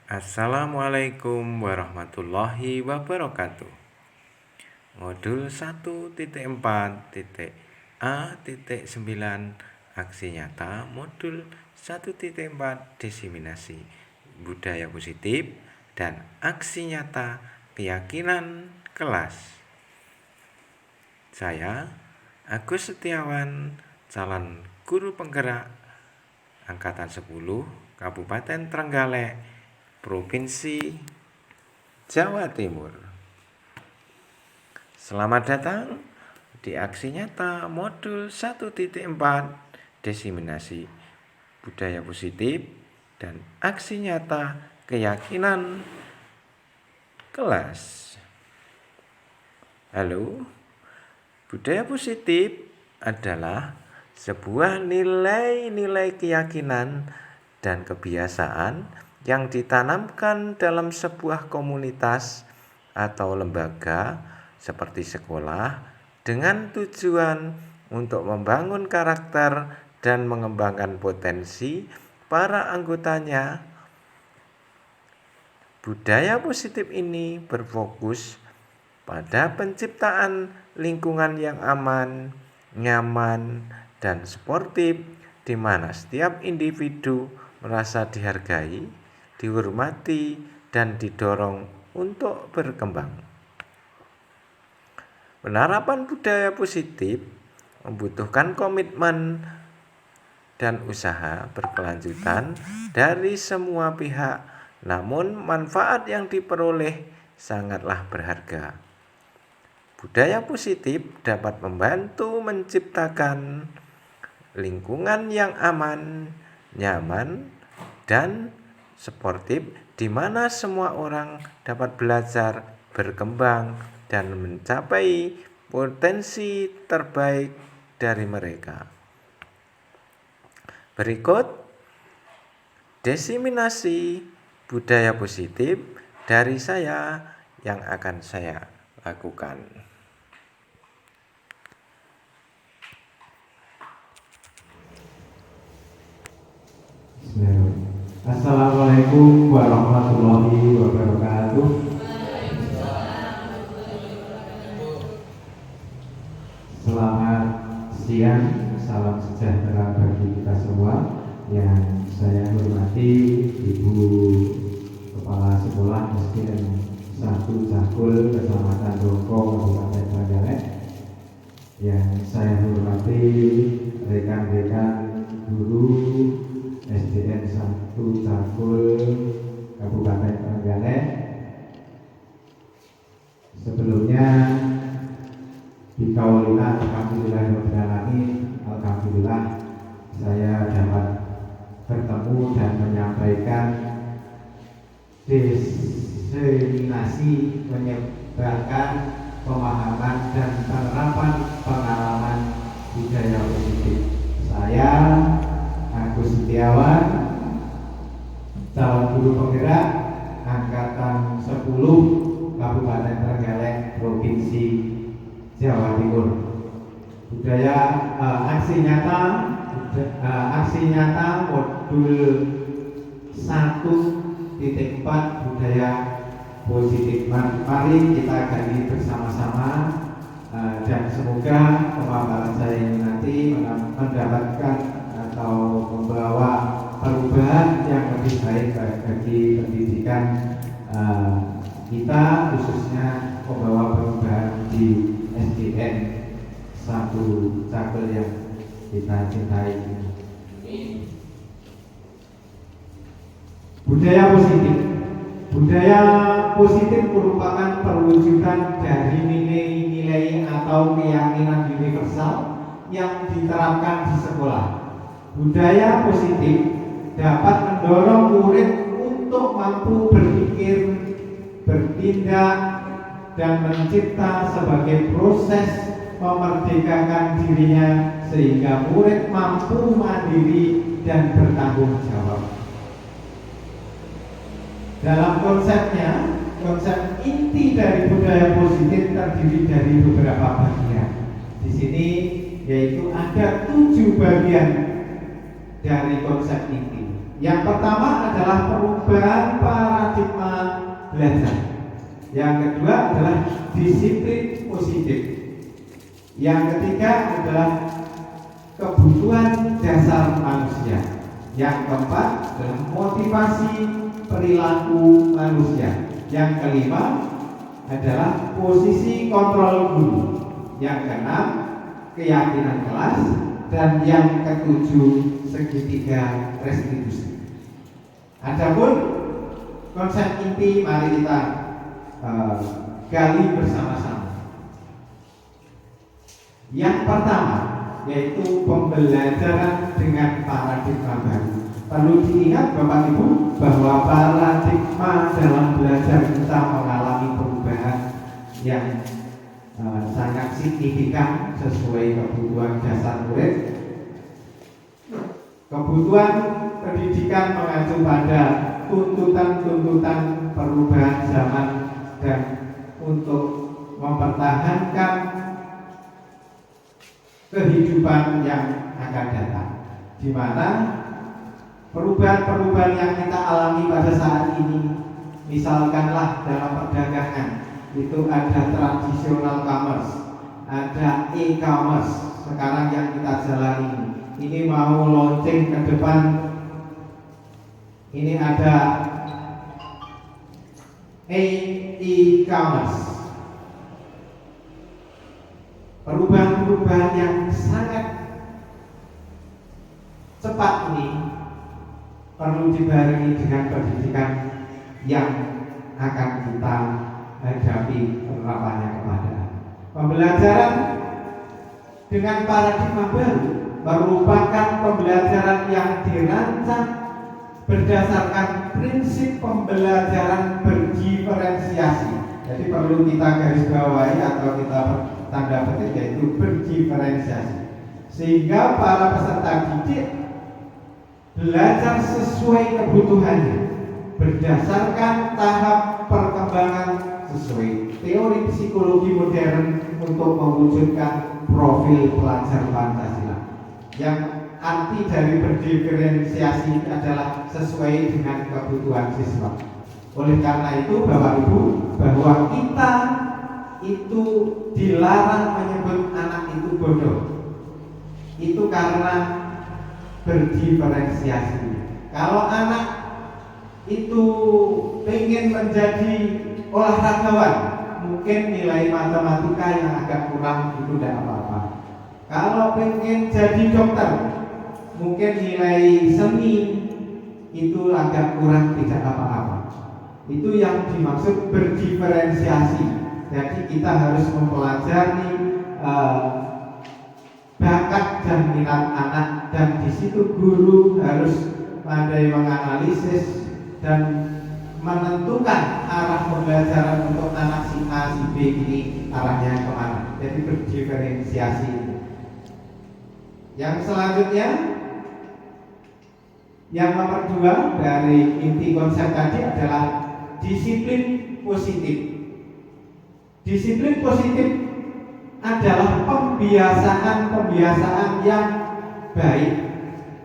Assalamualaikum warahmatullahi wabarakatuh. Modul 1.4.A.9 Aksi nyata Modul 1.4 Diseminasi Budaya Positif dan Aksi Nyata Keyakinan Kelas. Saya Agus Setiawan, calon guru penggerak Angkatan 10 Kabupaten Trenggalek, Provinsi Jawa Timur. Selamat datang di Aksi Nyata Modul 1.4 Diseminasi Budaya Positif dan Aksi Nyata Keyakinan Kelas. Halo, budaya positif adalah sebuah nilai-nilai keyakinan dan kebiasaan yang ditanamkan dalam sebuah komunitas atau lembaga seperti sekolah dengan tujuan untuk membangun karakter dan mengembangkan potensi para anggotanya. Budaya positif ini berfokus pada penciptaan lingkungan yang aman, nyaman, dan sportif di mana setiap individu merasa dihargai, dihormati, dan didorong untuk berkembang. Penerapan budaya positif membutuhkan komitmen dan usaha berkelanjutan dari semua pihak, namun manfaat yang diperoleh sangatlah berharga. Budaya positif dapat membantu menciptakan lingkungan yang aman, nyaman, dan sportif di mana semua orang dapat belajar, berkembang, dan mencapai potensi terbaik dari mereka. Berikut diseminasi budaya positif dari saya yang akan saya lakukan. Assalamualaikum warahmatullahi wabarakatuh. Selamat siang, salam sejahtera bagi kita semua. Yang saya hormati Ibu Kepala Sekolah SDN 1 Cakul, Kecamatan Dongko, Kabupaten Trenggalek. Yang saya hormati rekan-rekan guru SDN 1 Cakul, Kabupaten Trenggalek. Sebelumnya bikaulillah, alhamdulillah saya dapat bertemu dan menyampaikan diseminasi menyebarkan pemahaman dan penerapan pengalaman budaya positif. Saya Agus Setiawan, calon guru penggerak Angkatan 10 Kabupaten Trenggalek, Provinsi Jawa Timur. Budaya aksi nyata modul 1.4 budaya positif. Mari kita gali bersama-sama dan semoga pemaparan saya ini nanti mendapatkan atau membawa perubahan yang lebih baik bagi pendidikan kita, khususnya membawa perubahan di SDN 1 Cakul yang kita cintai. Budaya positif. Budaya positif merupakan perwujudan dari nilai-nilai atau keyakinan universal yang diterapkan di sekolah. Budaya positif dapat mendorong murid untuk mampu berpikir, bertindak, dan mencipta sebagai proses memerdekakan dirinya sehingga murid mampu mandiri dan bertanggung jawab. Dalam konsepnya, konsep inti dari budaya positif terdiri dari beberapa bagian. Di sini yaitu ada 7 bagian dari konsep inti. Yang pertama adalah perubahan paradigma paradigma belajar. Yang kedua adalah disiplin positif. Yang ketiga adalah kebutuhan dasar manusia. Yang keempat adalah motivasi perilaku manusia. Yang kelima adalah posisi kontrol guru. Yang keenam keyakinan kelas. Dan yang ketujuh segitiga restitusi. Adapun konsep inti mari kita gali bersama-sama. Yang pertama yaitu pembelajaran dengan paradigma baru. Perlu diingat Bapak Ibu bahwa paradigma dalam belajar kita mengalami perubahan yang sangat signifikan sesuai kebutuhan dasar murid. Kebutuhan pendidikan mengacu pada tuntutan-tuntutan perubahan zaman dan untuk mempertahankan kehidupan yang akan datang, di mana perubahan-perubahan yang kita alami pada saat ini, misalkanlah dalam perdagangan itu ada tradisional commerce, ada e-commerce sekarang yang kita jalani. Ini mau launching ke depan, ini ada e-commerce. Perubahan-perubahan yang sangat cepat ini perlu dibarengi dengan pendidikan yang akan kita hadapi penerapannya kepada pembelajaran dengan paradigma baru merupakan pembelajaran yang dirancang berdasarkan prinsip pembelajaran berdiferensiasi. Jadi perlu kita garis bawahi atau kita tanda petik yaitu berdiferensiasi, sehingga para peserta didik belajar sesuai kebutuhannya berdasarkan tahap perkembangan sesuai teori psikologi modern untuk mewujudkan profil pelajar Pancasila. Yang arti dari berdiferensiasi adalah sesuai dengan kebutuhan siswa. Oleh karena itu Bapak Ibu, bahwa kita itu dilarang menyebut anak itu bodoh. Itu karena berdiferensiasi. Kalau anak itu ingin menjadi olahragawan, mungkin nilai matematika yang agak kurang itu tidak apa-apa. Kalau pengen jadi dokter, mungkin nilai seni itu agak kurang, tidak apa-apa. Itu yang dimaksud berdiferensiasi. Jadi kita harus mempelajari bakat dan minat anak, dan di situ guru harus pandai menganalisis dan menentukan arah pembelajaran untuk anak si A, si B ini arahnya kemana. Jadi berdiferensiasi. Yang selanjutnya, yang nomor 2 dari inti konsep tadi adalah disiplin positif. Disiplin positif adalah pembiasaan yang baik,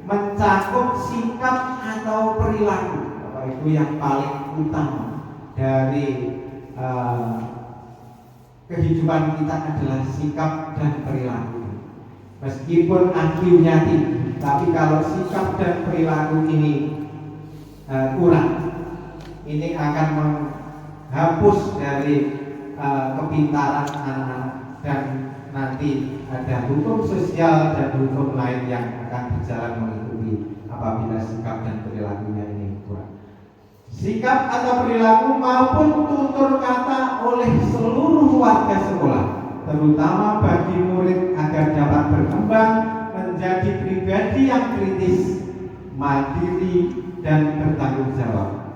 mencakup sikap atau perilaku. Itu yang paling utama dari kehidupan kita adalah sikap dan perilaku. Meskipun IQ-nya tinggi, tapi kalau sikap dan perilaku ini kurang, ini akan menghapus dari kepintaran anak, dan nanti ada hukum sosial dan hukum lain yang akan berjalan mengikuti apabila sikap dan perilakunya ini kurang. Sikap atau perilaku maupun tutur kata oleh seluruh warga sekolah, terutama bagi murid agar dapat berkembang menjadi pribadi yang kritis, mandiri, dan bertanggung jawab.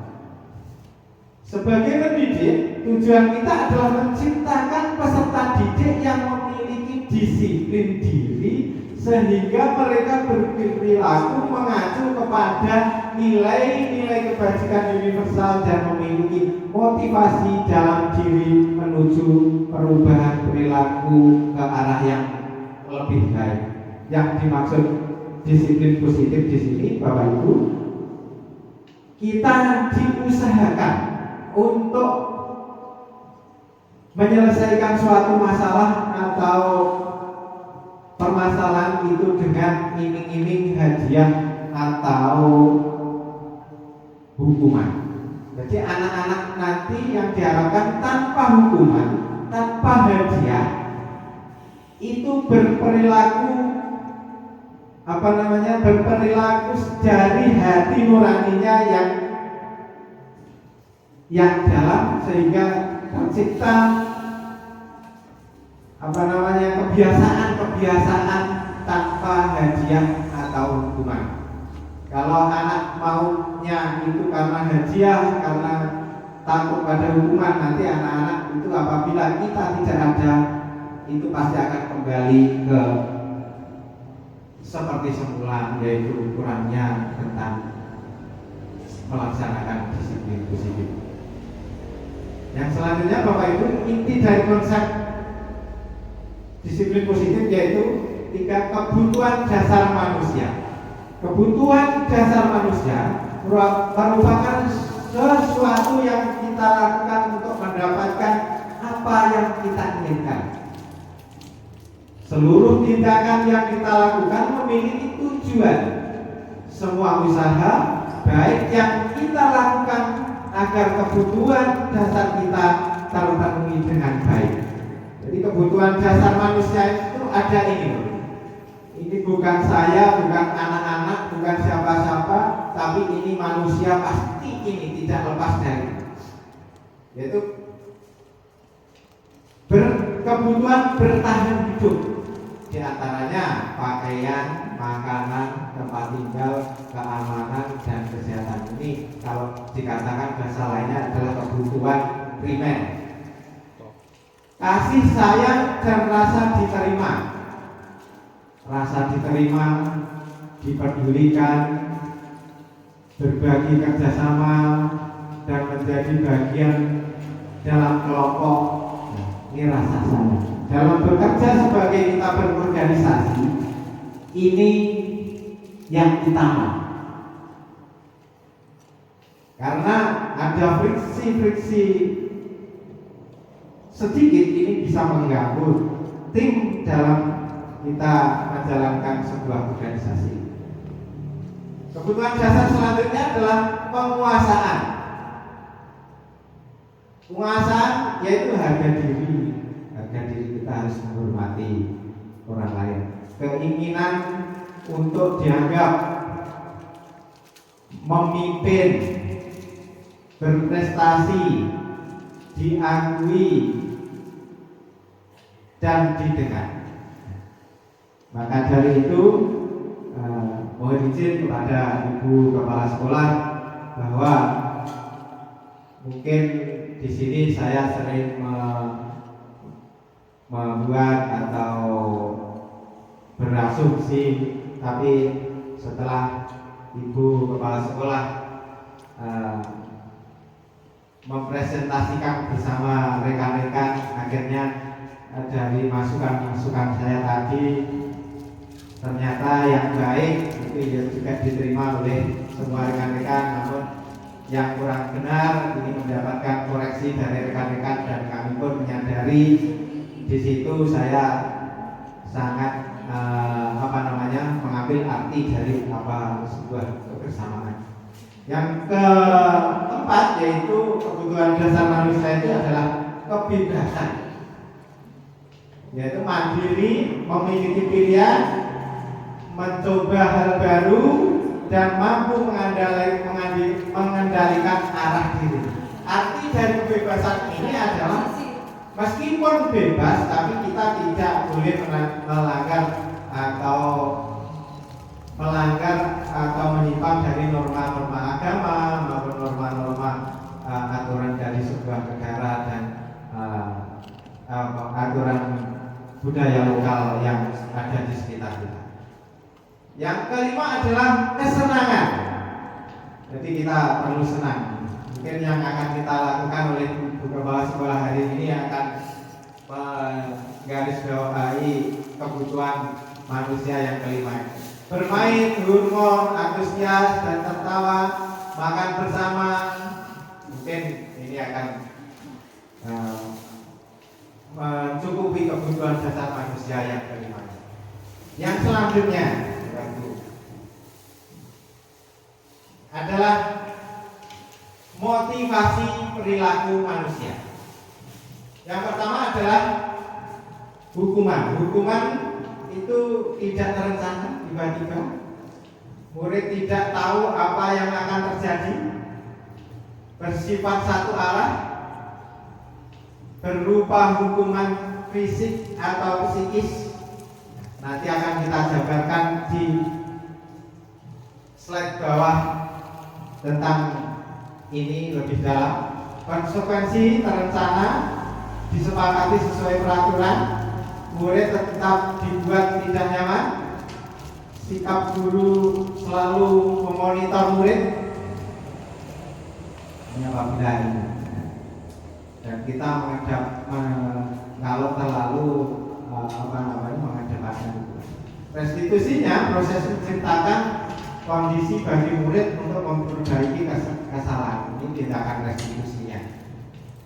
Sebagai pendidik, tujuan kita adalah menciptakan peserta didik yang memiliki disiplin diri, sehingga mereka berperilaku mengacu kepada nilai-nilai kebajikan universal dan memiliki motivasi dalam diri menuju perubahan perilaku ke arah yang lebih baik. Yang dimaksud disiplin positif di sini, Bapak Ibu, kita diusahakan untuk menyelesaikan suatu masalah atau permasalahan itu dengan iming-iming hadiah atau hukuman. Jadi anak-anak nanti yang diharapkan tanpa hukuman, tanpa hadiah, itu berperilaku berperilaku dari hati nuraninya yang dalam, sehingga tercipta kebiasaan tanpa hadiah atau hukuman. Kalau anak maunya itu karena hadiah, karena takut pada hukuman, nanti anak-anak itu apabila kita tidak ada, itu pasti akan kembali ke seperti semula, yaitu kurangnya tentang melaksanakan disiplin positif. Yang selanjutnya Bapak Ibu, inti dari konsep disiplin positif yaitu 3 kebutuhan dasar manusia. Kebutuhan dasar manusia merupakan sesuatu yang kita lakukan untuk mendapatkan apa yang kita inginkan. Seluruh tindakan yang kita lakukan memiliki tujuan. Semua usaha baik yang kita lakukan agar kebutuhan dasar kita terpenuhi dengan baik. Jadi kebutuhan dasar manusia itu ada ini. Ini bukan saya, bukan anak-anak, bukan siapa-siapa, tapi ini manusia pasti ini tidak lepas dari, yaitu berkebutuhan bertahan hidup. Di antaranya pakaian, makanan, tempat tinggal, keamanan, dan kesehatan. Ini kalau dikatakan bahasa lainnya adalah kebutuhan primer. Kasih sayang dan rasa diterima. Rasa diterima, dipedulikan, berbagi kerjasama, dan menjadi bagian dalam kelompok. Ini rasa sayang. Dalam bekerja sebagai kita berorganisasi, ini yang utama. Karena ada friksi-friksi sedikit, ini bisa mengganggu tim dalam kita menjalankan sebuah organisasi. Kebutuhan dasar selanjutnya adalah penguasaan. Penguasaan yaitu harga diri. Harga diri kita harus menghormati orang lain. Keinginan untuk dianggap memimpin, berprestasi, diakui, dan didengar. Maka dari itu mohon izin kepada Ibu Kepala Sekolah bahwa mungkin di sini saya sering membuat atau berasumsi, tapi setelah Ibu Kepala Sekolah mempresentasikan bersama rekan-rekan, akhirnya dari masukan-masukan saya tadi ternyata yang baik itu juga diterima oleh semua rekan-rekan, namun yang kurang benar ini mendapatkan koreksi dari rekan-rekan, dan kami pun menyadari di situ saya sangat mengambil arti dari sebuah kebersamaan. Yang keempat yaitu kebutuhan dasar manusia itu adalah kebebasan, yaitu mandiri, memiliki pilihan, mencoba hal baru, dan mampu mengendalikan arah diri. Arti dari kebebasan ini adalah meskipun bebas, tapi kita tidak boleh melanggar atau menyimpang dari norma-norma agama maupun norma-norma aturan dari sebuah negara dan aturan budaya lokal yang ada di sekitar kita. Yang kelima adalah kesenangan. Jadi kita perlu senang. Mungkin yang akan kita lakukan oleh Ibu Kepala Sekolah hari ini akan menggarisbawahi kebutuhan manusia yang kelima. Bermain, humor, antusias, dan tertawa, makan bersama, mungkin ini akan mencukupi kebutuhan dasar manusia yang kelima. Yang selanjutnya adalah motivasi perilaku manusia. Yang pertama adalah hukuman. Hukuman itu tidak terencana, tiba-tiba. Murid tidak tahu apa yang akan terjadi, bersifat satu arah, berupa hukuman fisik atau psikis. Nanti akan kita jabarkan di slide bawah tentang ini lebih dalam. Konsekuensi terencana, disepakati sesuai peraturan, murid tetap dibuat tidak nyaman, sikap guru selalu memonitor murid. Ini apabila ini. Dan kita kalau terlalu mengedepankan itu. Restitusinya proses menciptakan kondisi bagi murid untuk memperbaiki kesalahan. Ini tindakan restitusinya.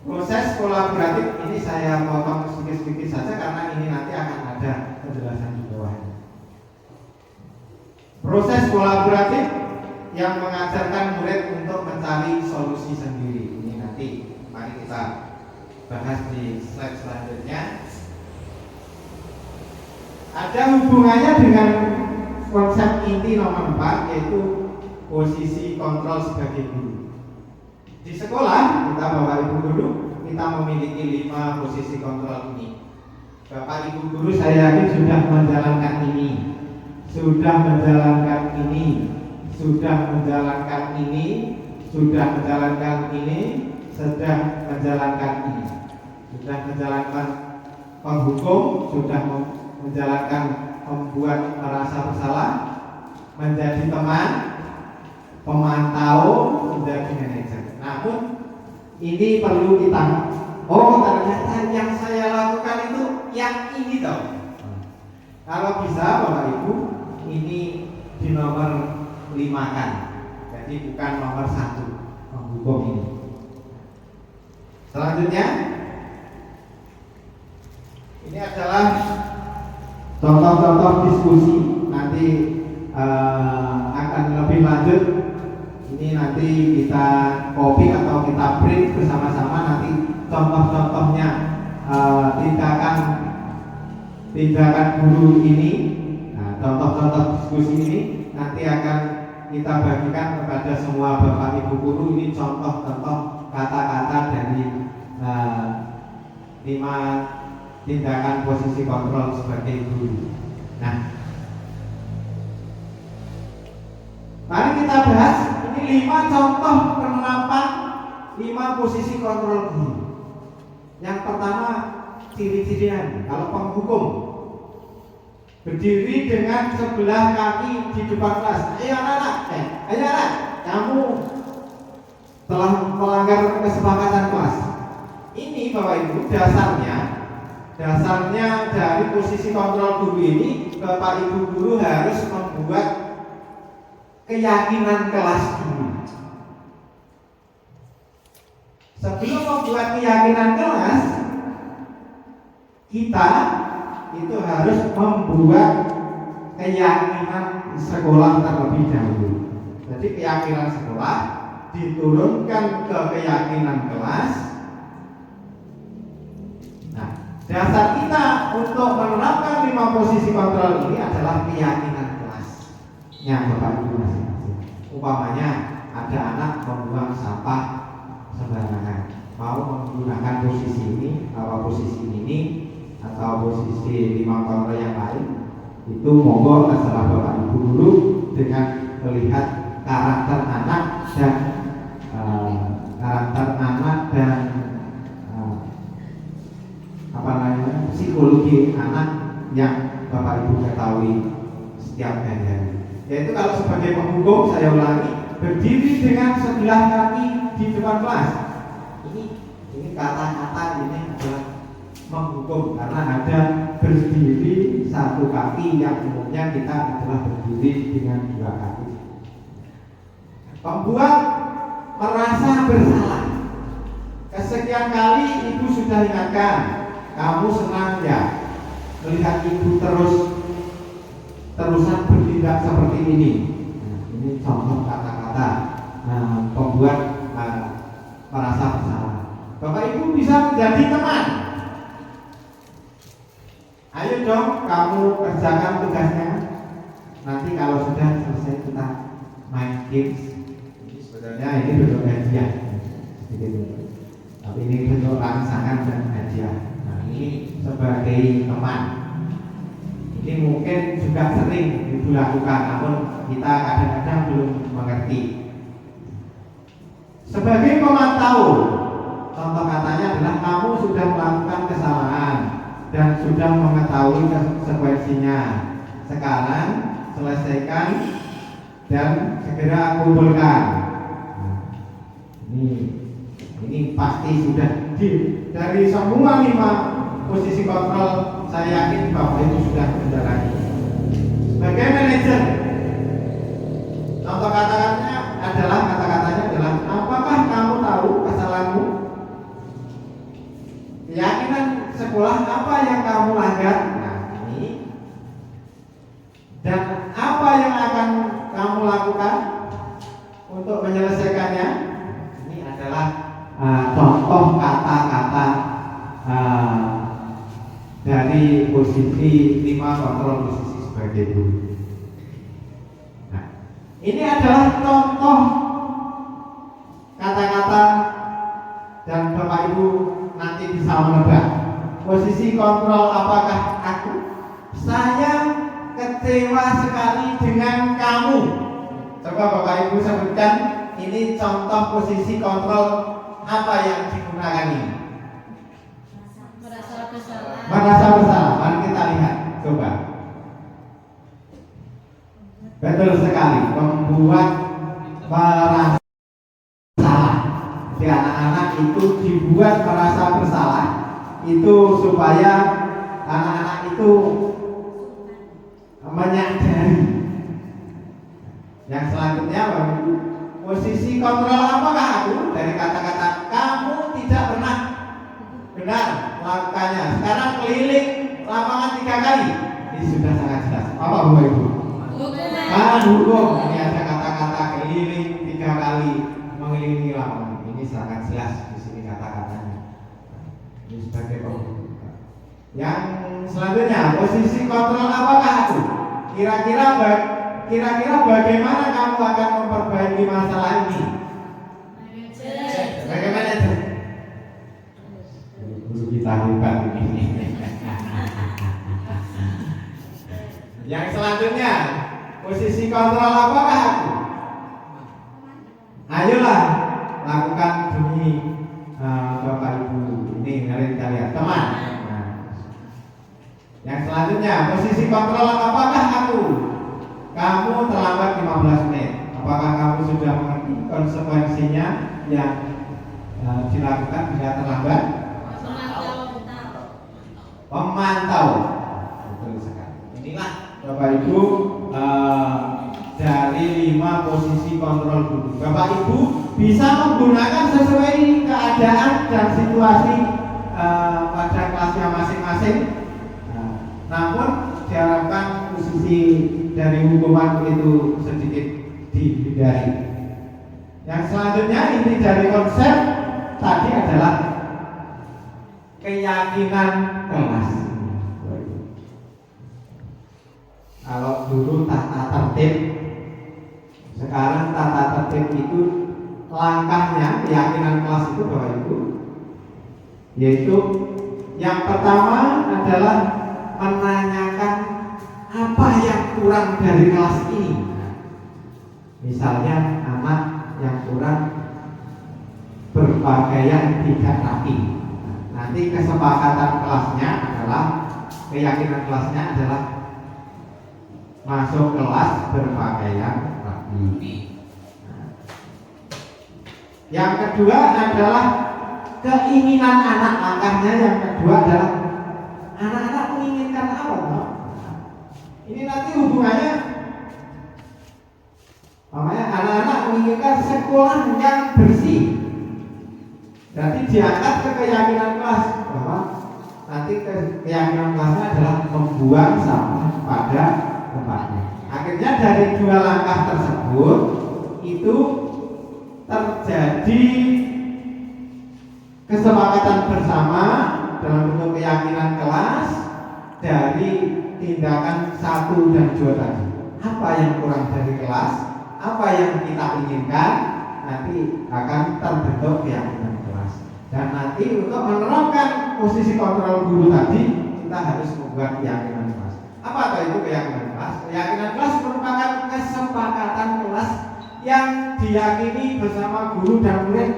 Proses kolaboratif ini saya potong sedikit-sedikit saja karena ini nanti akan ada penjelasan di bawahnya. Proses kolaboratif yang mengajarkan murid untuk mencari solusi sendiri. Ini nanti mari kita bahas di slide selanjutnya. Ada hubungannya dengan konsep inti nomor 4, yaitu posisi kontrol sebagai guru. Di sekolah, kita Bapak Ibu guru, kita memiliki 5 posisi kontrol ini. Bapak Ibu guru saya yakin sudah menjalankan ini, sudah menjalankan ini, sudah menjalankan ini, sudah menjalankan ini, sedang menjalankan ini, sudah menjalankan penghukum, sudah menjalankan membuat merasa bersalah, menjadi teman, pemantau, menjadi manajer. Namun ini perlu kita, oh ternyata yang saya lakukan itu yang ini toh. Kalau bisa Bapak Ibu, ini di nomor 5 kan, jadi bukan nomor 1 penghukum ini. Selanjutnya, ini adalah contoh-contoh diskusi. Nanti akan lebih lanjut. Ini nanti kita copy atau kita print bersama-sama. Nanti contoh-contohnya tindakan guru ini. Nah, contoh-contoh diskusi ini nanti akan kita bagikan kepada semua Bapak Ibu guru. Ini contoh-contoh kata-kata dari 5 tindakan posisi kontrol sebagai guru. Nah, mari kita bahas ini 5 contoh penerapan 5 posisi kontrol guru. Yang pertama, ciri-cirian. Kalau penghukum berdiri dengan sebelah kaki di depan kelas. Ayo anak-anak, kamu telah melanggar kesepakatan kelas. Ini Bapak Ibu dasarnya dari posisi kontrol guru ini, Bapak Ibu guru harus membuat keyakinan kelas dulu. Sebelum membuat keyakinan kelas, kita itu harus membuat keyakinan sekolah terlebih dahulu. Jadi keyakinan sekolah diturunkan ke keyakinan kelas. Dasar kita untuk menerapkan 5 posisi kontrol ini adalah keyakinan kelasnya Bapak Ibu masing-masing. Umpamanya ada anak membuang sampah sembarangan, mau menggunakan posisi ini, atau posisi ini, atau posisi 5 kontrol yang lain, itu monggo terserah Bapak Ibu dulu dengan melihat karakter anak dan psikologi anak yang Bapak Ibu ketahui setiap hari. Yaitu kalau sebagai penghukum, saya ulangi, berdiri dengan sebelah kaki di depan kelas. Ini kata-kata ini adalah menghukum karena ada berdiri satu kaki yang umumnya kita adalah berdiri dengan 2 kaki. Membuat merasa bersalah. sekian kali ibu sudah ingatkan, kamu senang ya melihat ibu terusan bertindak seperti ini. Ini contoh kata-kata pembuat merasa bersalah. Bapak Ibu bisa menjadi teman. Ayo dong kamu kerjakan tugasnya. Nanti kalau sudah selesai kita main games. Sebenarnya ini bentuk hadiah. Tapi ini bentuk rangsangan dan hadiah. Nah, ini sebagai teman. Ini mungkin juga sering Ibu lakukan, namun kita kadang-kadang belum mengerti. Sebagai pemantau, contoh katanya adalah kamu sudah melakukan kesalahan dan sudah mengetahui konsekuensinya. Sekarang selesaikan dan segera kumpulkan. Ini pasti sudah dari semua 5 posisi kontrol, saya yakin Bapak Ibu sudah menjalani. Sebagai manajer, contoh kata-katanya adalah apakah kamu tahu kesalahanmu? Keyakinan sekolah apa yang kamu langgar? Nah, ini. Dan apa yang akan kamu lakukan untuk menyelesaikannya? Ini adalah contoh kata-kata dari posisi 5 kontrol posisi sebagai guru. Nah, ini adalah contoh kata-kata dan Bapak Ibu nanti bisa menebak posisi kontrol apakah aku. Saya kecewa sekali dengan kamu. Coba Bapak Ibu sebutkan ini contoh posisi kontrol apa yang digunakan ini. Merasa bersalah. Mari kita lihat. Coba. Betul sekali. Membuat merasa bersalah. Jadi anak-anak itu dibuat merasa bersalah. Itu supaya anak-anak itu menyadari. Yang selanjutnya posisi kontrol apakah aku? Dari kata-kata kamu tidak pernah benar melakukannya. Sekarang keliling lapangan 3 kali. Ini sudah sangat jelas. Apa Bapak Ibu? Hukum. Ini ada kata-kata keliling 3 kali mengelilingi lapangan. Ini sangat jelas di sini kata-katanya. Ini sebagai pembuka. Yang selanjutnya posisi kontrol apakah aku? Kira-kira bagaimana kamu akan memperbaiki masalah ini? Sebagai manajer. Guru kita hebat ini. Yang selanjutnya, posisi kontrol apakah aku? Ayolah lakukan demi Bapak Ibu. Ini mari kita lihat teman. Nah. Yang selanjutnya, posisi kontrol apakah aku? Kamu terlambat 15 menit. Apakah kamu sudah mengerti konsekuensinya yang dilakukan bila terlambat? Pemantau. Betul sekali. Inilah Bapak Ibu dari 5 posisi kontrol guru. Bapak Ibu bisa menggunakan sesuai keadaan dan situasi pada kelasnya masing-masing. Namun diharapkan posisi dari hukuman itu sedikit dihindari. Yang selanjutnya inti dari konsep tadi adalah keyakinan kelas. Kalau dulu tata tertib, sekarang tata tertib itu langkahnya keyakinan kelas itu Bapak Ibu, yaitu yang pertama adalah menanyakan apa yang kurang dari kelas ini. Misalnya anak yang kurang berpakaian tidak rapi. Nanti kesepakatan kelasnya adalah, keyakinan kelasnya adalah masuk kelas berpakaian rapi. Yang kedua adalah keinginan anak. Langkahnya yang kedua adalah anak-anak menginginkan apa? Ini nanti hubungannya, makanya anak-anak menginginkan sekolah yang bersih. Berarti diangkat ke keyakinan kelas bahwa nanti keyakinan kelasnya adalah membuang sampah pada tempatnya. Akhirnya dari dua langkah tersebut itu terjadi kesepakatan bersama dalam bentuk keyakinan kelas dari tindakan 1 dan 2 tadi. Apa yang kurang dari kelas, apa yang kita inginkan, nanti akan terbentuk keyakinan kelas. Dan nanti untuk menerapkan posisi kontrol guru tadi, kita harus membuat keyakinan kelas. Apa itu keyakinan kelas? Keyakinan kelas merupakan kesepakatan kelas yang diyakini bersama guru dan murid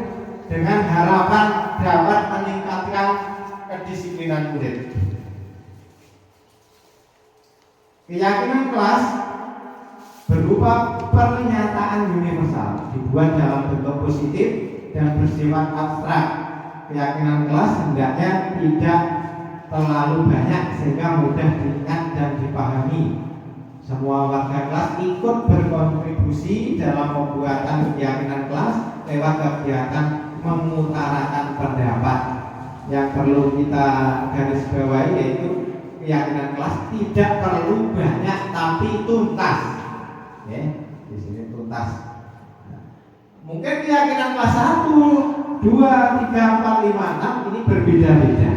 dengan harapan dapat meningkatkan kedisiplinan murid. Keyakinan kelas berupa pernyataan universal dibuat dalam bentuk positif dan bersifat abstrak. Keyakinan kelas hendaknya tidak terlalu banyak sehingga mudah diingat dan dipahami. Semua warga kelas ikut berkontribusi dalam pembuatan keyakinan kelas lewat kegiatan mengutarakan pendapat. Yang perlu kita garis bawahi yaitu keyakinan kelas tidak perlu banyak tapi tuntas. Ya, di sini tuntas. Mungkin keyakinan kelas 1, 2, 3, 4, 5, 6 ini berbeda-beda.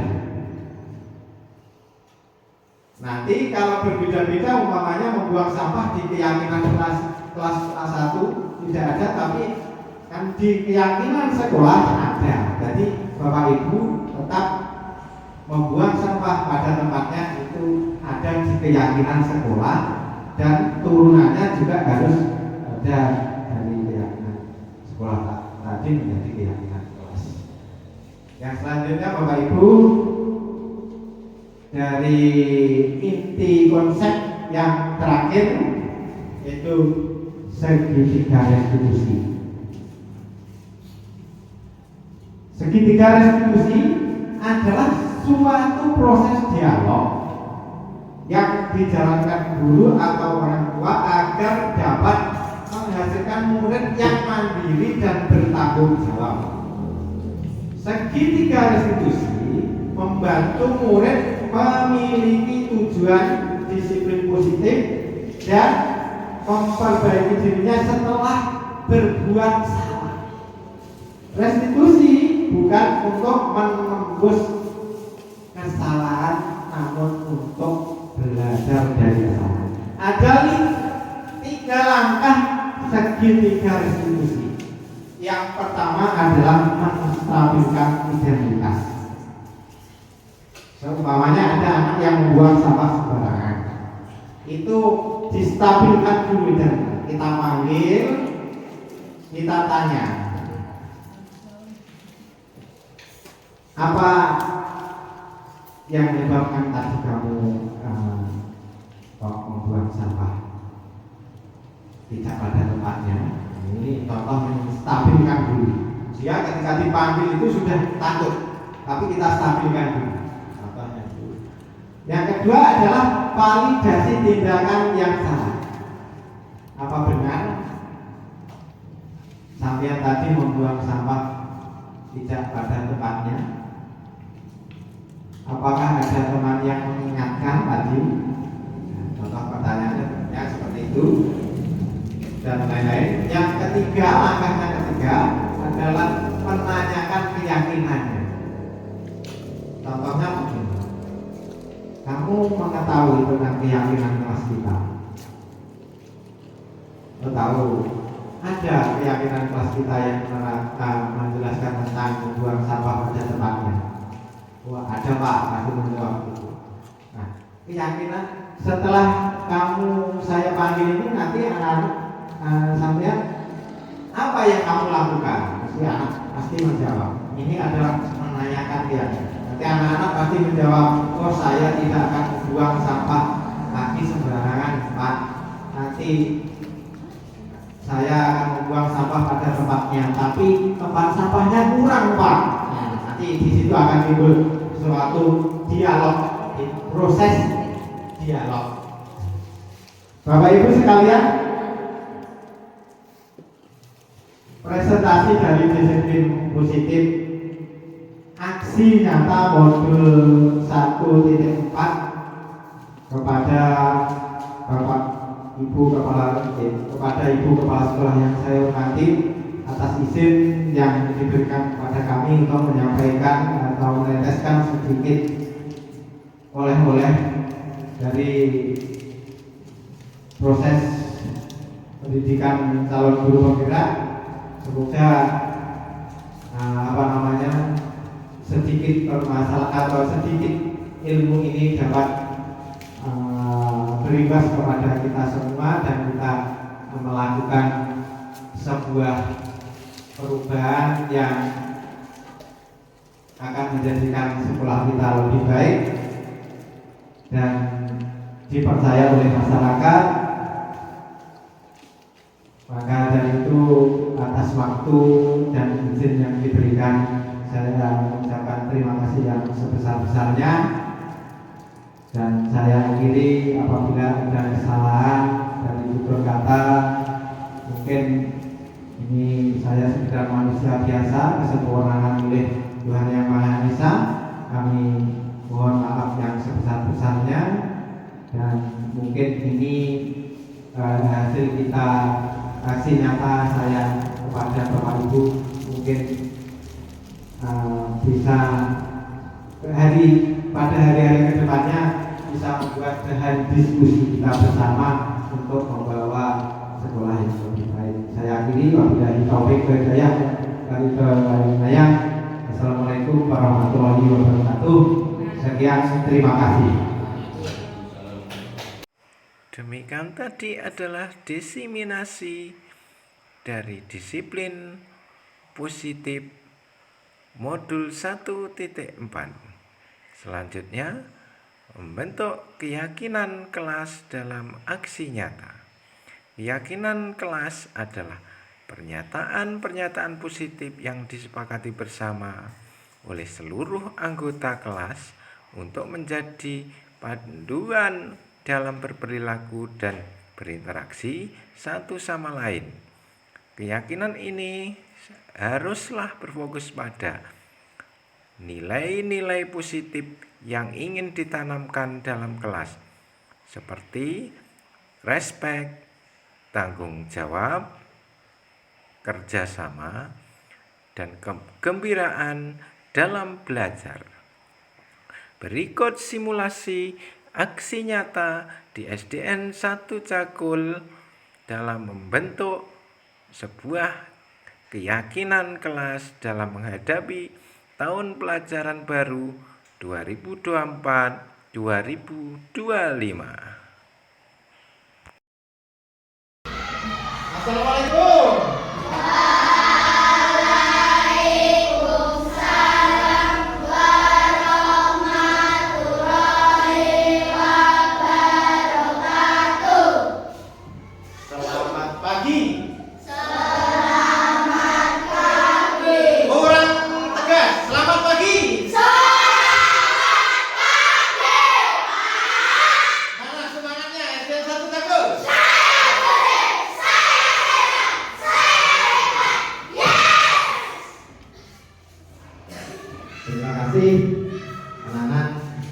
Nanti kalau berbeda-beda umpamanya membuang sampah di keyakinan kelas 1 tidak ada, tapi kan di keyakinan sekolah ada. Jadi Bapak Ibu tetap membuang sampah pada tempatnya itu ada di keyakinan sekolah dan turunannya juga harus ada dari keyakinan sekolah tadi menjadi keyakinan kelas. Yang selanjutnya Bapak Ibu, dari inti konsep yang terakhir yaitu segitiga restitusi. Segitiga restitusi adalah suatu proses dialog yang dijalankan guru atau orang tua agar dapat menghasilkan murid yang mandiri dan bertanggung jawab. Segitiga restitusi membantu murid memiliki tujuan disiplin positif dan memperbaiki dirinya setelah berbuat salah. Restitusi bukan untuk menembus kesalahan, namun untuk belajar dari kesalahan. Ada 3 langkah segitiga restitusi. Yang pertama adalah menstabilkan identitas. Seumpamanya ada anak yang membuang sampah sembarangan, itu distabilkan dulu dan kita panggil, kita tanya, apa yang menyebabkan tadi kamu membuang sampah tidak pada tempatnya? Ini contoh menstabilkan dulu. Dia ketika dipanggil itu sudah takut, tapi kita stabilkan dulu. Yang kedua adalah validasi tindakan yang salah. Apa benar sampean tadi membuang sampah tidak pada tempatnya? Apakah ada teman yang mengingatkan tadi? Contoh pertanyaannya ya, seperti itu dan lain-lain. Yang ketiga, langkahnya ketiga adalah menanyakan keyakinannya. Contohnya begini. Kamu mengetahui tentang keyakinan kelas kita? Kamu tahu ada keyakinan kelas kita yang menjelaskan tentang membuang sampah pada tempatnya? Wah, ada Pak, aku menjawab itu. Nah, keyakinan setelah saya panggil ini nanti anak-anak sampean apa yang kamu lakukan? Pasti anak pasti menjawab. Ini adalah menanyakan keyakinan. Nanti anak-anak pasti menjawab, oh saya tidak akan membuang sampah lagi sembarangan Pak. Nanti saya akan membuang sampah pada tempatnya, tapi tempat sampahnya kurang Pak. Nanti di situ akan timbul suatu dialog, proses dialog. Bapak Ibu sekalian, presentasi dari disiplin positif aksi nyata modul 1.4 kepada Bapak Ibu kepada Ibu Kepala Sekolah yang saya hormati, atas izin yang diberikan kepada kami untuk menyampaikan atau meneteskan sedikit oleh-oleh dari proses pendidikan calon guru penggerak. Semoga sedikit permasalahan atau sedikit ilmu ini dapat berimbas kepada kita semua dan kita melakukan sebuah perubahan yang akan menjadikan sekolah kita lebih baik dan dipercaya oleh masyarakat. Maka dari itu, atas waktu dan izin yang diberikan, saya mengucapkan terima kasih yang sebesar-besarnya. Dan saya akhiri, apabila ada kesalahan dan ibu berkata mungkin ini saya sekedar manusia biasa, kesempurnaan oleh Tuhan Yang Maha Esa, kami mohon maaf yang sebesar-besarnya. Dan mungkin ini hasil kita, aksi nyata saya kepada Bapak Ibu, mungkin bisa pada hari-hari kedepannya bisa membuat bahan diskusi kita bersama untuk membawa sekolah yang lebih baik. Saya akhiri, wabillahi taufiq wal hidayah. Assalamualaikum warahmatullahi wabarakatuh. Sekian, terima kasih. Demikian tadi adalah diseminasi dari disiplin positif modul 1.4. Selanjutnya, membentuk keyakinan kelas dalam aksi nyata. Keyakinan kelas adalah pernyataan-pernyataan positif yang disepakati bersama oleh seluruh anggota kelas untuk menjadi panduan dalam berperilaku dan berinteraksi satu sama lain. Keyakinan ini haruslah berfokus pada nilai-nilai positif yang ingin ditanamkan dalam kelas, seperti respek, tanggung jawab, kerjasama, dan kegembiraan dalam belajar. Berikut simulasi aksi nyata di SDN 1 Cakul dalam membentuk sebuah keyakinan kelas dalam menghadapi tahun pelajaran baru 2024-2025. Assalamualaikum. Selamat pagi. Orang tegas, selamat pagi. Mana semangatnya SDN 1 Cakul? Terima kasih anak-anak.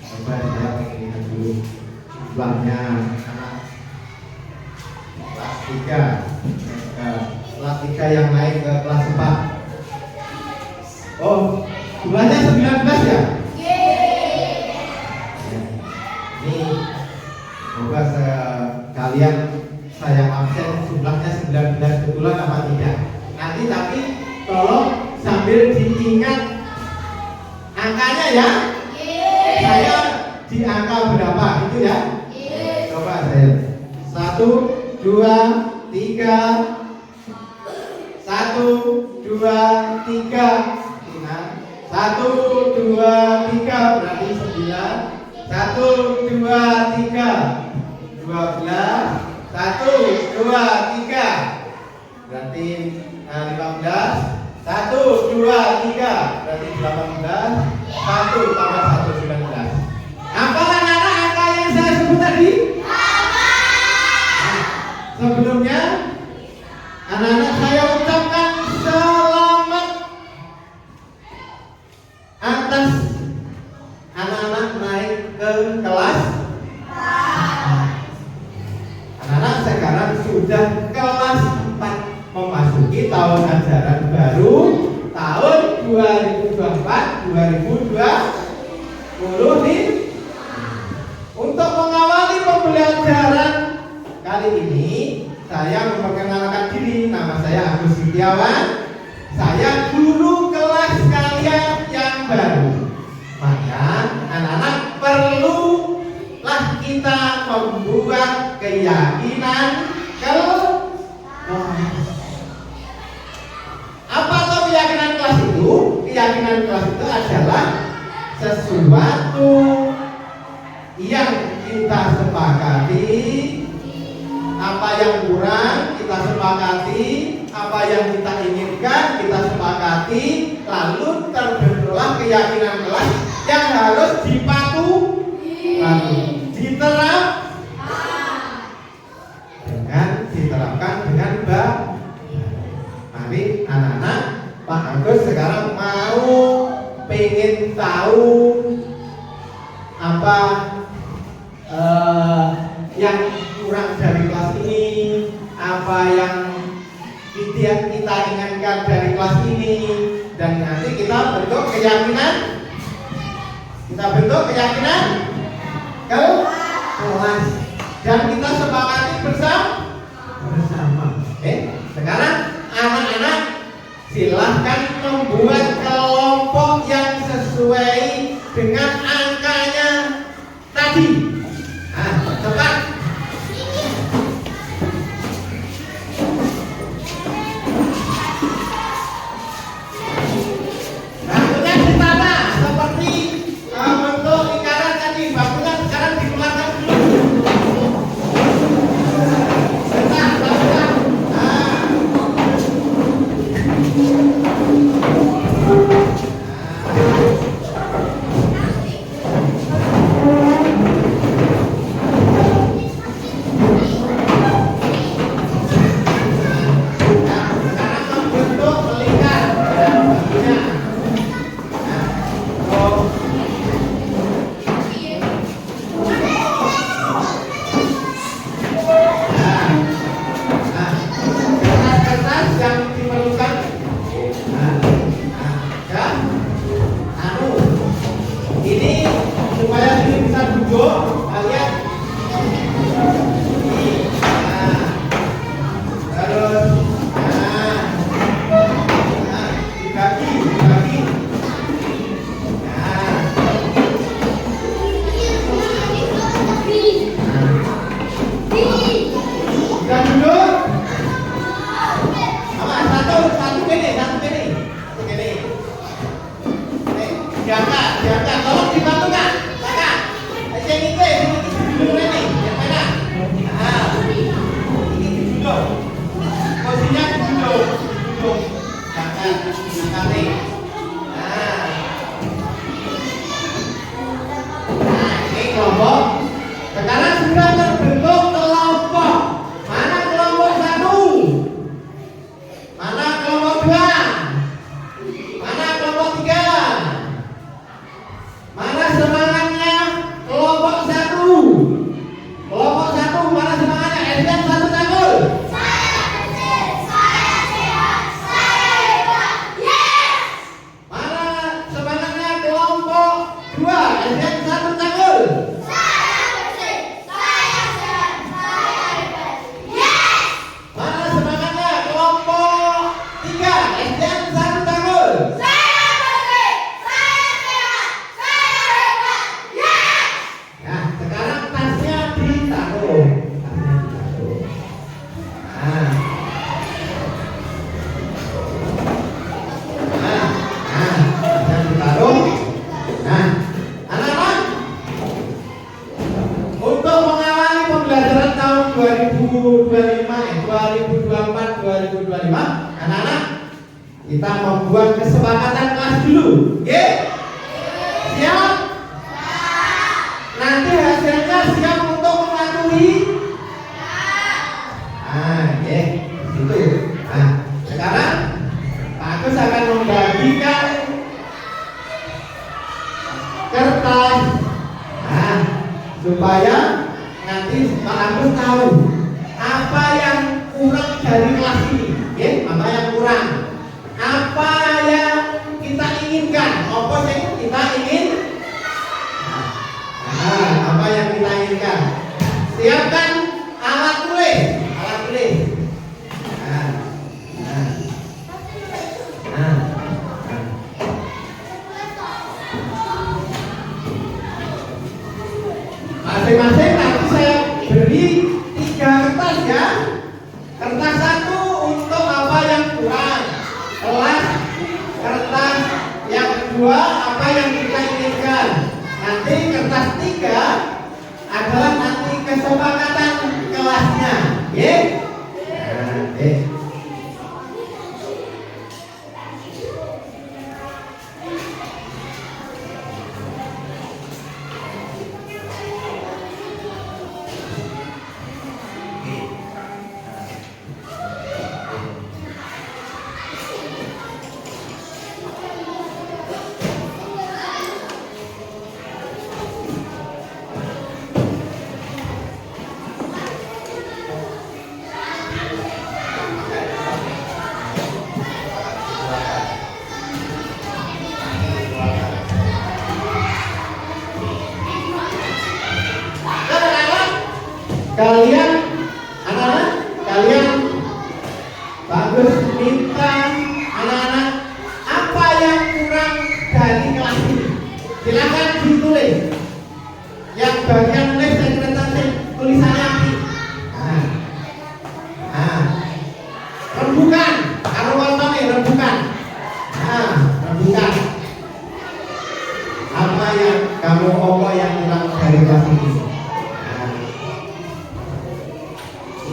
Coba saya pengen lihat dulu jumlahnya anak kelas 3 yang naik ke kelas 4. Oh, jumlahnya 19 ya? Ini semoga kalian saya absen jumlahnya 19 betulan apa tidak. Nanti tapi tolong sambil diingat angkanya ya. Saya di angka berapa itu ya? Coba saya 1, 2, 3 1, 2, 3 1, 2, 3 berarti 9 1, 2, 3 12 1, 2, 3 berarti 15 1, 2, 3 berarti 18 1 tambah 1 19. Apalah anak-anak angka yang saya sebut tadi? Sebelumnya anak-anak saya ucapkan selamat atas anak-anak naik ke kelas. Anak-anak sekarang sudah kelas 4, memasuki tahun ajaran baru tahun 2024-2020 nih. Untuk mengawali pembelajaran kali ini, saya memperkenalkan diri. Nama saya Agus Setiawan. Saya guru kelas kalian yang baru. Maka anak-anak perlulah kita membuat keyakinan kelas. Apa tuh keyakinan kelas itu? Keyakinan kelas itu adalah sesuatu yang kita sepakati, apa yang kurang kita sepakati, apa yang kita inginkan kita sepakati, lalu terbentuklah keyakinan kelas yang harus diterapkan dengan baik. Mari anak-anak, Pak Agus sekarang mau pengen tahu apa yang kurang dari kelas ini, apa yang kita inginkan dari kelas ini, dan nanti kita bentuk keyakinan kelas dan kita sepakati bersama. Sekarang anak-anak silahkan membuat kelompok yang sesuai dengan angkanya tadi. Cepat. Bangkunya ditata seperti bentuk lingkaran tadi. Bangkunya sekarang dikeluarkan dulu. Bentar. Sekarang sudah terbentuk kelompok. Mana kelompok 1? Mana kelompok 2? Mana kelompok 3? Mana semangatnya kelompok 1? Kelompok 1 mana semangatnya? SDN 1 tanggul. Saya kecil, saya sehat, saya hebat. Yes. Mana semangatnya kelompok 2? SDN 1 tanggul. Anak-anak, kita membuat kesepakatan kelas dulu. Oke? Siap? Nanti hasilnya siap untuk mematuhi? Oke, itu. Sekarang Pak Agus akan membagikan supaya nanti Pak Agus tahu apa yang kurang dari kelas ini, ya, apa yang kurang, apa yang kita inginkan, apa yang kita ingin, apa yang kita inginkan. Siapkan alat tulis, alat tulis. Masing-masing nanti saya beri 3 kertas ya. Kertas 1 untuk apa yang kurang, kertas yang kedua apa yang kita inginkan. Nanti kertas 3 adalah nanti kesepakatan kelasnya, ya. Kalian anak-anak, kalian bagus minta anak-anak apa yang kurang dari kelas ini. Silakan ditulis. Yang bagian nulis sekretariat tulisannya apa? Rembukan, kalau wantone rembukan. Rembukan. Apa yang kamu yang kurang dari kelas ini?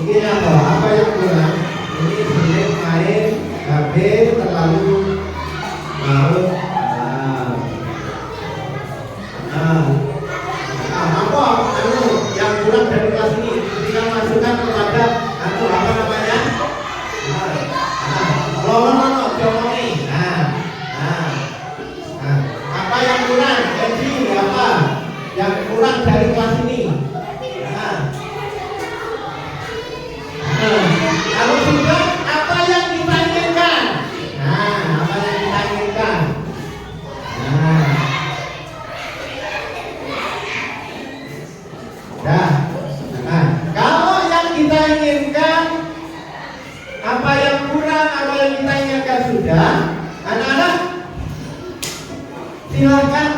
Ini apa yang kurang? Ini sulit main HP terlalu mau. Apa yang kurang dari kelas ini? Kita masukkan kepada apa namanya? Jomomi. Apa yang kurang? Jadi apa yang kurang dari kelas ini? Kalau sudah, apa yang kita inginkan? Apa yang kita inginkan? Kalau yang kita inginkan, apa yang kurang, apa yang kita inginkan sudah, anak-anak, silakan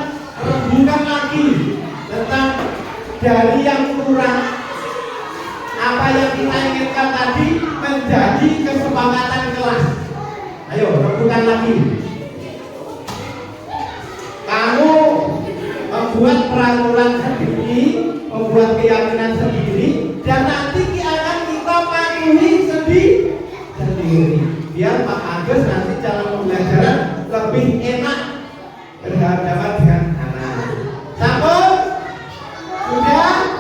rembukan lagi tentang dari yang kurang. Apa yang kita inginkan tadi menjadi kesepakatan kelas. Ayo, rembukan lagi. Kamu membuat peraturan sendiri, membuat keyakinan sendiri, dan nanti akan kita patuhi sendiri. Biar Pak Agus nanti cara pembelajaran lebih enak berhadapan dengan anak. Sambut? Sudah?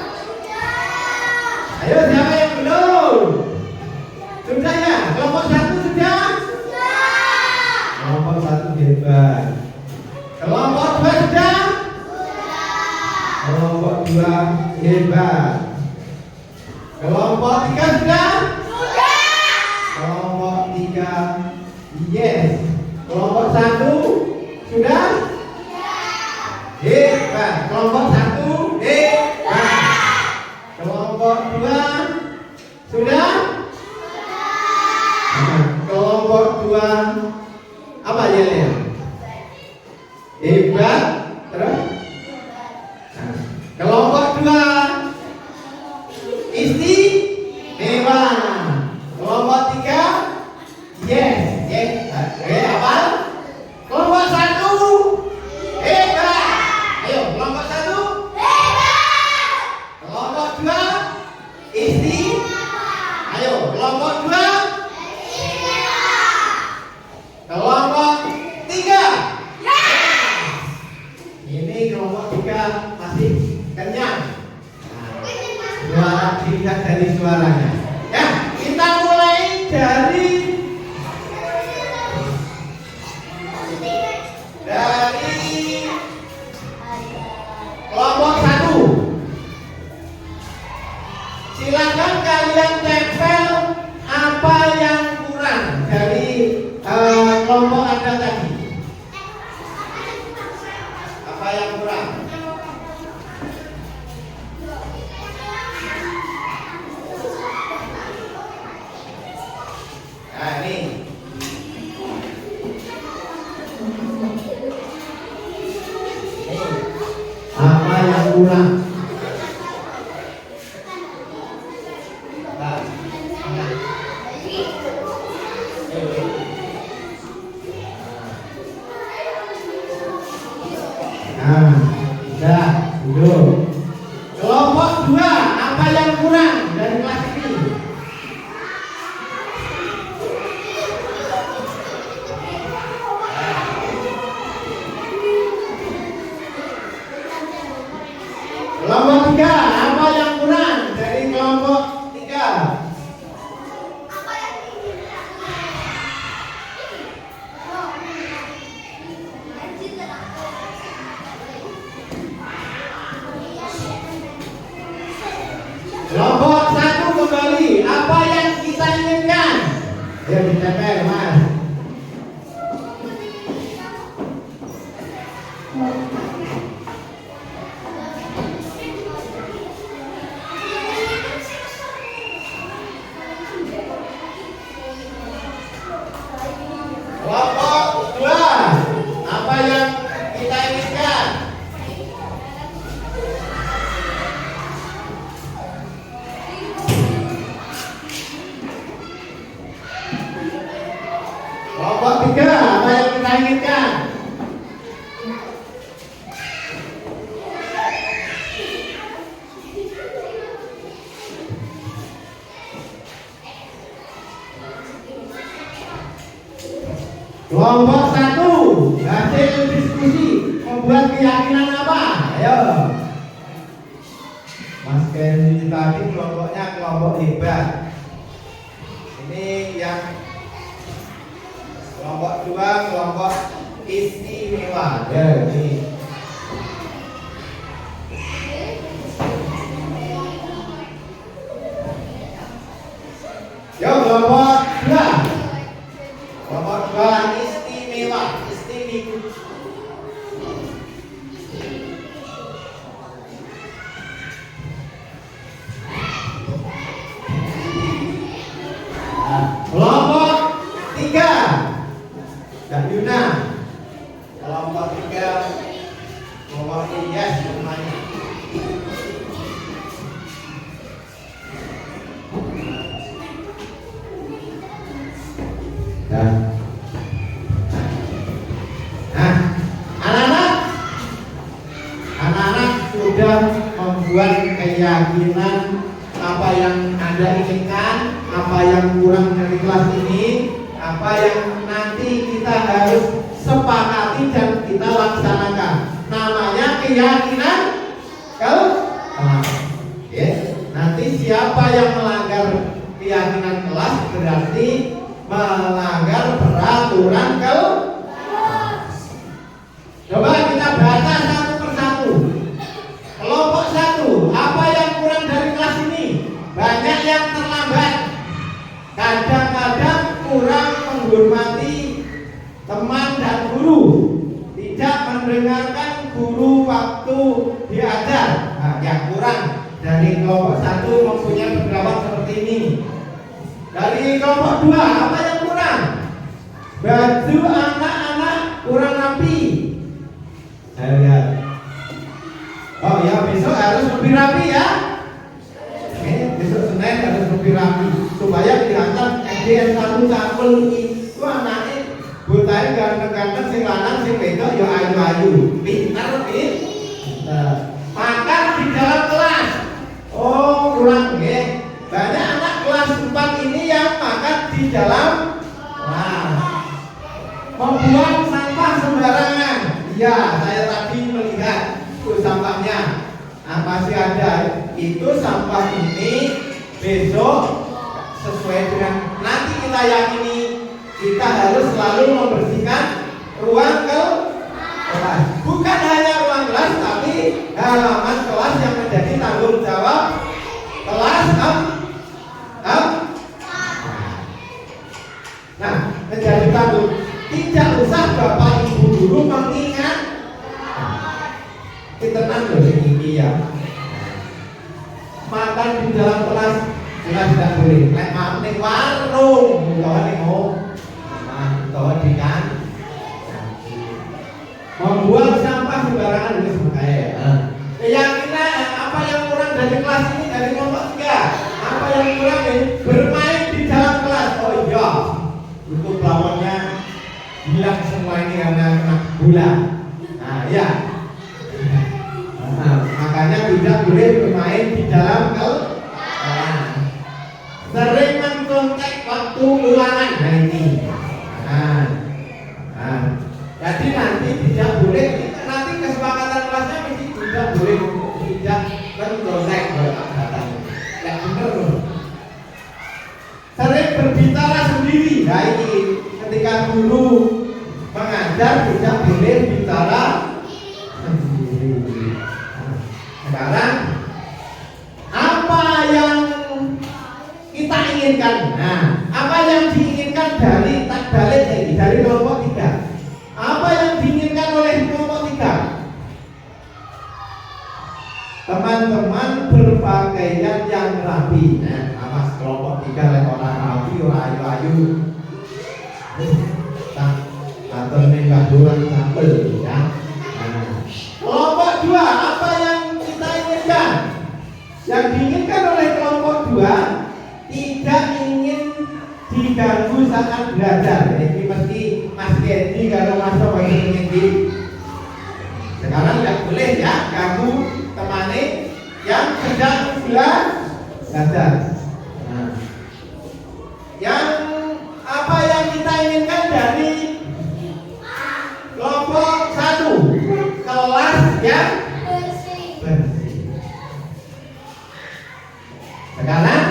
Ayo, siapa yang belum? Sudah ya? Kelompok 1 sudah? Kelompok 1 hebat. Kelompok 2 sudah? Kelompok 2 hebat. Kelompok 3 sudah? Kelompok 3 yes. Kelompok 1 sudah? Hebat. Kelompok 1 hebat. Kelompok 2 sudah? Kelompok 2 apa ya? Hebat. Terus? Kelompok 2 istimewa. Kelompok 3 yes. Apa? Kelompok 1 hebat. Ayo, kelompok 1 hebat. Kelompok 2 ayo, kelompok 2 kelompok 3 ini kelompok 3 masih kenyang. Suara dilihat dari suaranya ya. Kita mulai dari kelompok 1. Apa yang kurang? Nah, ini. Apa yang kurang? Nah, sudah, duduk. Kelompok 2, apa yang kurang dari kelas ini? Kelompok 3, apa yang kurang dari kelompok 3? Kelompok 1 kembali, apa yang kita inginkan? Ayo ditempel, Mas. Kelompok 2, apa yang kita inginkan? Kelompok 3, apa yang kita inginkan? Kelompok 1, hasil diskusi membuat keyakinan apa? Ayo. Mas Kenny tadi kelompoknya kelompok hebat. Ini yang kelompok 2, kelompok istimewa. Ya, ini. Yo, kelompok 2. Kelompok 2 istimewa, istimewa. Kelompok 3, Kak Yuna. Kelompok 3, kelompok Ilyas namanya. Nah, anak-anak sudah membuat keyakinan apa yang Anda inginkan, apa yang kurang dari kelas ini, apa yang nanti kita harus sepakati dan kita laksanakan. Namanya keyakinan kelas. Ya. Nanti siapa yang melanggar keyakinan kelas berarti melanggar peraturan kelas. Coba kita baca satu persatu. Kelompok 1, apa yang kurang dari kelas ini? Banyak yang terlambat. Kadang-kadang kurang menghormati teman dan guru. Tidak mendengarkan guru waktu diajar. Nah, yang kurang dari kelompok 1 mempunyai pendapat seperti ini. Dari kelompok 2, apa yang kurang? Baju anak-anak kurang rapi. Saya lihat. Oh ya, besok harus lebih rapi ya. Besok Senin harus lebih rapi supaya kelihatan SDN 1 Cakul itu anaknya botanya ganteng-ganteng, sing lanang sing wedok ya ayu-ayu. Pintar. Makan di dalam kelas. Oh, kurang nggih. Banyak anak kelas 4 ini yang makan di dalam kelas. Membuang sampah sembarangan. Iya, saya tadi melihat itu sampahnya. Nah, masih ada. Itu sampah ini besok sesuai dengan nanti kita yakini kita harus selalu membersihkan ruang kelas. Bukan hanya ruang kelas, tapi halaman kelas yang menjadi tanggung jawab kelas. Nah, menjadi tanggung. Tidak usah Bapak Ibu guru mengingat. ya. Makan di dalam kelas jelas tidak boleh. Lek makan di warung, utawa ning utawa di kan. Membuang sampah sembarangan itu bahaya. Keyakinan apa yang kurang dari kelas ini dari kelompok 3. Apa yang kurang bermain di dalam kelas. Oh iya, itu pelawannya bilang semua ini karena kena bola. Nah ya, makanya tidak boleh bermain di dalam kelas. Sering mencontek waktu ulangan. Nah ini. Jadi nanti tidak boleh, nanti kesepakatan kelasnya mesti tidak boleh tidak mencontek katanya. Ya benar loh. Sering berbicara sendiri. Nah ini ketika guru mengajar tidak boleh bicara sendiri. Sekarang apa yang kita inginkan? Nah, apa yang diinginkan dari takbalik ini dari kelompok 3? Apa yang diinginkan oleh kelompok 3? Teman-teman berpakaian yang rapi. Nah, awas kelompok 3 lek ora rapi ora ayu-ayu. Atau nembak duran sampel ya. Nah, kelompok 2 apa yang kita inginkan? Yang diinginkan oleh kelompok 2 tidak ingin diganggu saat belajar. Jadi mesti Mas Kendi kalau masuk bagi ini. Sekarang tidak boleh ya ganggu temani yang sedang belajar. Nah, yang apa yang kita inginkan dari kelompok 1 kelas yang bersih. Sekarang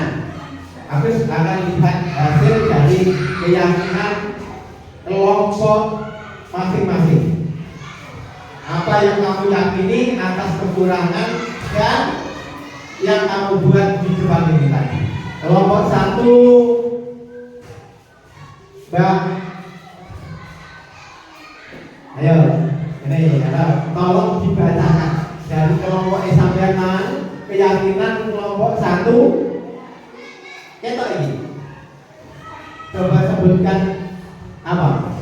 habis akan lihat hasil dari keyakinan kelompok masing-masing. Apa yang kamu yakini atas kekurangan dan yang kamu buat di depan ini tadi. Kelompok 1 Mbak, ayo ini tolong dibacakan dari kelompok sampai keyakinan kelompok 1. Ketok ini. Coba sebutkan apa?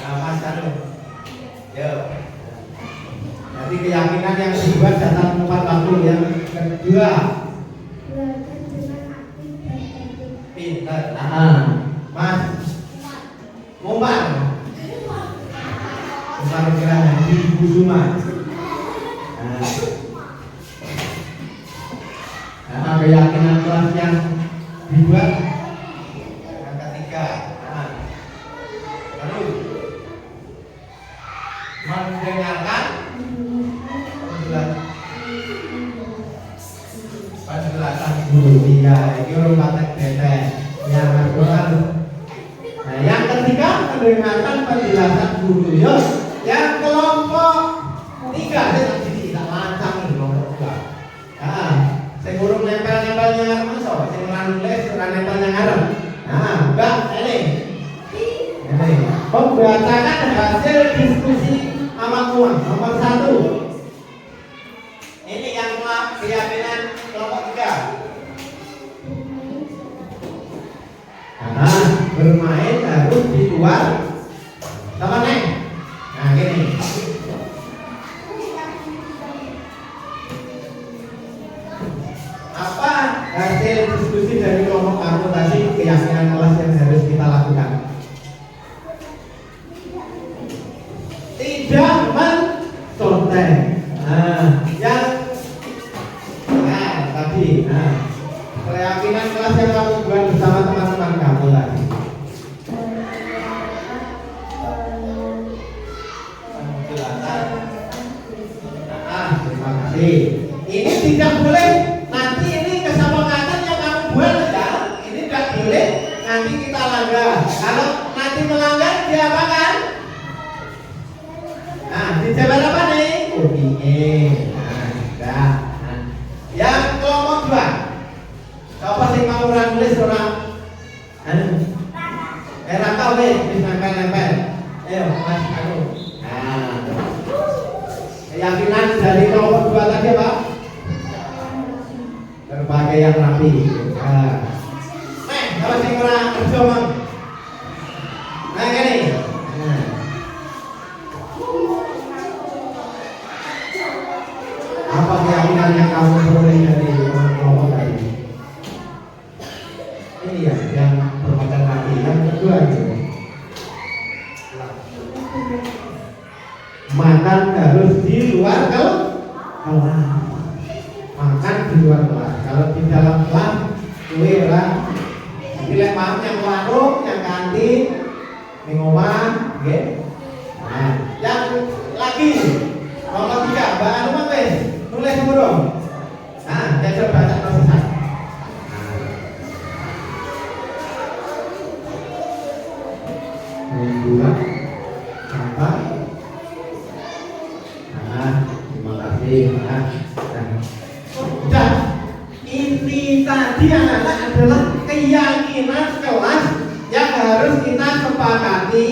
Mas Anu. Yo. Jadi keyakinan yang dibuat dalam tempat waktu yang kedua. Pintar. Mas. Mumpar. Mumpar kira di Kusuma. Keyakinan kelas yang dibuat yang ketiga. Lalu mendengarkan penjelasan guru. Iya, ini orang patek betek yang Al-Quran. Nah, yang ketiga mendengarkan penjelasan guru. Yang kelompok 3 tidak lancar nih kelompok 2. Saya guru nempel-nempelnya masuk, saya nulis surat nempelnya ngarep. Nah, Mbak, ini membacakan hasil diskusi sama kuang nomor 1. Ini yang keyakinan kelompok 3. Bermain harus di luar sama neng. Nah, gini. Apa hasil diskusi dari kelompok aku tadi keyakinan kelas yang harus kita lakukan? Tidak mencontek. Tadi. Keyakinan kelas yang kamu buat bersama teman-teman kamu tadi. Terima kasih. Ini tidak boleh. Nanti ini kesepakatan yang kamu buat ya. Ini tidak boleh. Nanti kita langgar. Kalau nanti melanggar diapakan? Nah, dijawab apa nih? Nah, yang kelompok 2. Siapa sih mau nulis orang? Rangkau nih, nempel-nempel. Ayo, Mas Anu. Nah, keyakinan dari kelompok 2 tadi apa? Berpakaian rapi. Nah, kalau sing ora kerja mang. Nah, ngene. Nah. Apa keyakinan yang kamu peroleh dari kelompok tadi? Ini ya, yang berpakaian rapi. Yang kedua itu. Makan harus di luar kelas. Makan di luar kelas. Kalau di dalam kelas, kue lah. Pilih paham yang warung, yang kantin, yang omah, okay? Nah, yang lagi nomor 3, Mbak Anu Mas, nulis semua dong. Nah, saya coba baca prosesnya. Membuat apa? Nah, terima kasih. Nah, ini tadi anak-anak adalah keyakinan kelas yang harus kita sepakati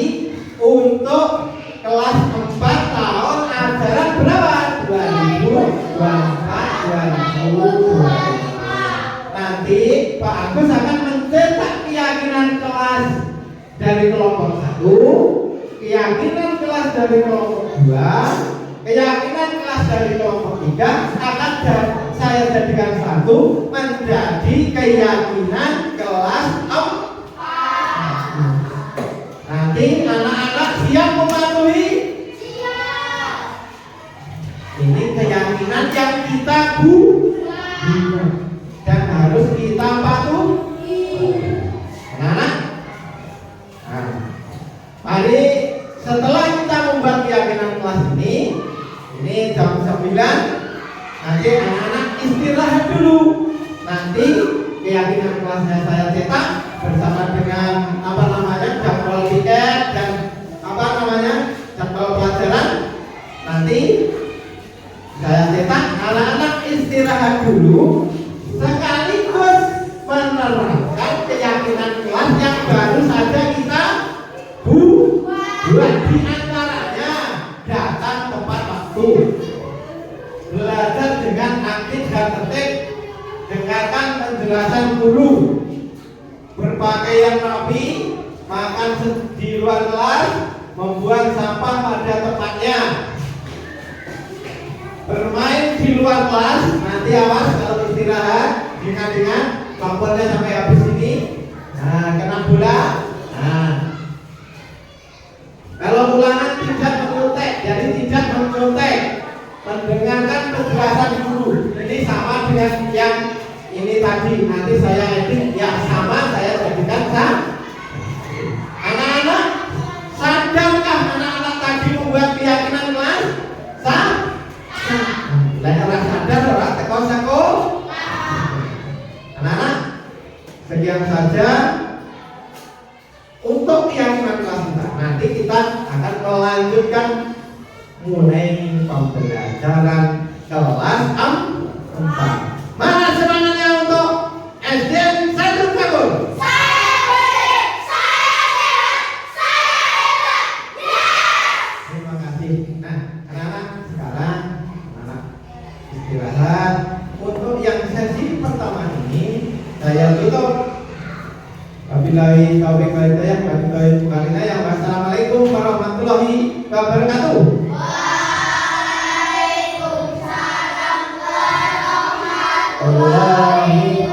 untuk kelas 4 tahun ajaran berapa? 2024-2025. Nanti Pak Agus akan mencetak keyakinan kelas dari kelompok 1, keyakinan kelas dari kelompok 2, keyakinan kelas dari kelompok 3 akan saya jadikan satu menjadi keyakinan kelas 4. Nanti anak-anak siap mematuhi? Siap. Ini keyakinan yang kita buat dan harus kita patuhi. Anak-anak. Nah, mari setelah kita membuat keyakinan kelas ini jam 9. Nanti anak-anak istirahat dulu. Nanti keyakinan kelasnya saya cetak bersama dengan jadwal tiket dan jadwal pelajaran. Nanti saya cetak, anak-anak istirahat dulu sekaligus menerapkan keyakinan kelas yang baru saja kita buat. Di antaranya datang tepat waktu, belajar dengan aktif dan tertib, dengarkan penjelasan guru, berpakaian rapi, makan di luar kelas, membuang sampah pada tempatnya, bermain di luar kelas. Nanti awas kalau istirahat, ingat-ingat lampunya sampai habis ini. Nah, kena bola. Nah, kalau ulangan tidak menyontek, jadi tidak menyontek, mendengarkan penjelasan guru. Ini sama dengan yang ini tadi. Nanti saya edit yang sama, saya jadikan sama. Anak-anak, sadarkah anak-anak tadi membuat keyakinan kelas? Orang sadar, orang teko-teko. Anak-anak, sekian saja untuk keyakinan kelas kita. Nanti kita akan melanjutkan mulai pembelajaran kelas 4. Mana semangatnya untuk SDN Satu Bangun? Terima kasih. Nah, anak-anak sekarang anak istirahat. Untuk yang sesi pertama ini saya tutup. Wabillahi taufiq wal hidayah. Wassalamualaikum warahmatullahi wabarakatuh. Waalaikumsalam warahmatullahi wabarakatuh.